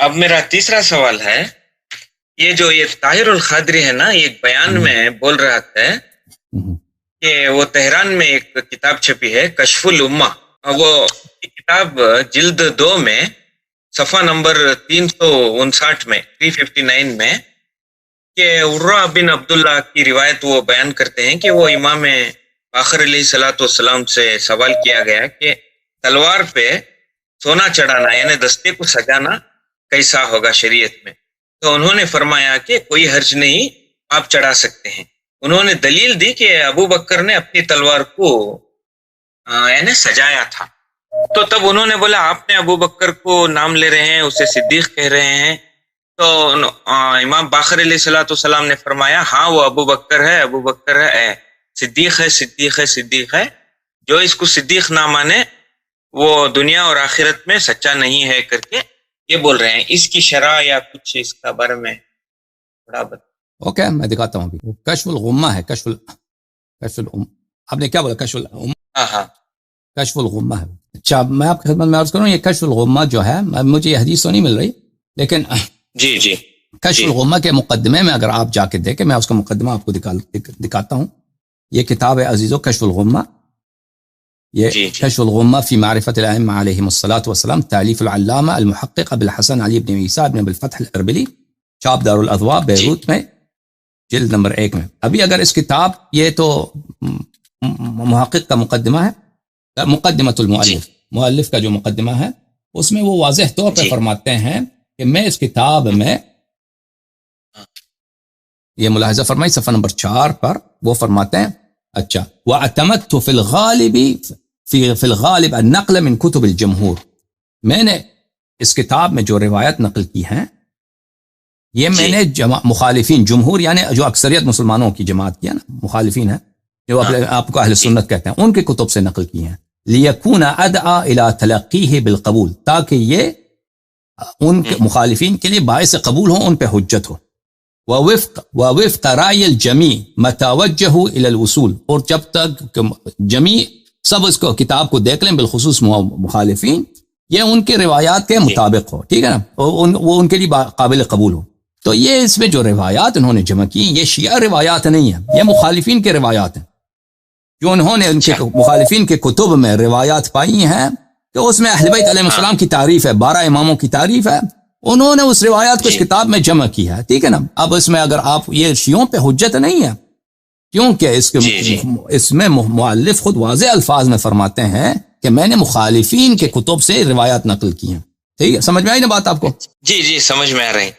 اب میرا تیسرا سوال ہے، یہ طاہر القادری ہے نا، یہ ایک بیان میں بول رہا تھا کہ وہ تہران میں ایک کتاب چھپی ہے کشف الامہ، وہ کتاب جلد 2 میں صفحہ نمبر 359 میں 359 میں کہ عروہ بن عبداللہ کی روایت وہ بیان کرتے ہیں کہ وہ امام باقر علیہ الصلوۃ والسلام سے سوال کیا گیا کہ تلوار پہ سونا چڑھانا یعنی دستے کو سجانا کیسا ہوگا شریعت میں، تو انہوں نے فرمایا کہ کوئی حرج نہیں، آپ چڑھا سکتے ہیں۔ انہوں نے دلیل دی کہ ابو بکر نے اپنی تلوار کو یعنی سجایا تھا، تو تب انہوں نے بولا آپ نے ابو بکر کو نام لے رہے ہیں، اسے صدیق کہہ رہے ہیں، تو امام باقر علیہ الصلوۃ والسلام نے فرمایا ہاں وہ ابو بکر ہے، ابو بکر ہے، صدیق ہے، صدیق ہے، صدیق ہے، جو اس کو صدیق نہ مانے وہ دنیا اور آخرت میں سچا نہیں ہے کر کے یہ بول رہے ہیں۔ اس کی شرح یا کچھ اس کا بارے میں تھوڑا اوکے میں دکھاتا ہوں ابھی۔ کشف الغمہ ہے، کشف آپ نے کیا بولا؟ کشف الغمہ، ہاں کشف الغمہ ہے۔ اچھا میں آپ کی خدمت میں عرض کروں، یہ کشف الغمہ جو ہے، مجھے یہ حدیث تو نہیں مل رہی لیکن جی کشف الغمہ کے مقدمے میں اگر آپ جا کے دیکھیں، میں اس کا مقدمہ آپ کو دکھاتا ہوں۔ یہ کتاب ہے عزیزو کشف الغمہ، یہ کشف الغمہ فی معرفت الائمہ علیہم الصلاۃ والسلام، تالیف العلامہ المحقق ابو الحسن علی بن عیسیٰ بن ابی الفتح الاربلی، چاپ دار الاضواء بیروت میں، جلد نمبر 1 میں۔ ابھی اگر اس کتاب، یہ تو محقق کا مقدمہ ہے، مقدمۃ المؤلف، مؤلف کا جو مقدمہ ہے اس میں وہ واضح طور پہ فرماتے ہیں کہ میں اس کتاب میں، یہ ملاحظہ فرمائی صفحہ نمبر 4 پر وہ فرماتے ہیں اچھا وَاعْتَمَدْتُ فِي الْغَالِبِ النَّقْلَ مِنْ كُتُبِ الْجَمْهُور، میں نے اس کتاب میں جو روایت نقل کی ہیں یہ میں نے مخالفین، جمہور یعنی جو اکثریت مسلمانوں کی جماعت کی ہے نا، مخالفین ہیں جو آپ کو اہل سنت کہتے ہیں، ان کے کتب سے نقل کی ہیں، لِيَكُونَ أَدْعَى إِلَى تَلَقِّيهِ بِالْقَبُولِ، تاکہ یہ ان کے مخالفین کے لیے باعث قبول ہو، ان پہ حجت ہو۔ وَوِفْقَ رَأْيِ الْجَمِيعِ مَتَى وَجَّهُوا إِلَى الْوُصُولِ، اور جب تک جمیع سب اس کو کتاب کو دیکھ لیں، بالخصوص مخالفین، یہ ان کے روایات کے مطابق ہو، ٹھیک ہے نا، وہ ان کے لیے قابل قبول ہو۔ تو یہ اس میں جو روایات انہوں نے جمع کی، یہ شیعہ روایات نہیں ہیں، یہ مخالفین کے روایات ہیں، جو انہوں نے ان کے مخالفین کے کتب میں روایات پائی ہیں کہ اس میں اہل بیت علیہ السلام کی تعریف ہے، 12 اماموں کی تعریف ہے، انہوں نے اس روایات کو اس کتاب میں جمع کیا ہے، ٹھیک ہے نا۔ اب اس میں اگر آپ، یہ شیعوں پہ حجت نہیں ہے، کیونکہ اس میں مؤلف خود واضح الفاظ میں فرماتے ہیں کہ میں نے مخالفین کے کتب سے روایات نقل کی ہیں، ٹھیک ہے، سمجھ میں آئی نا بات آپ کو؟ جی سمجھ میں آ رہی۔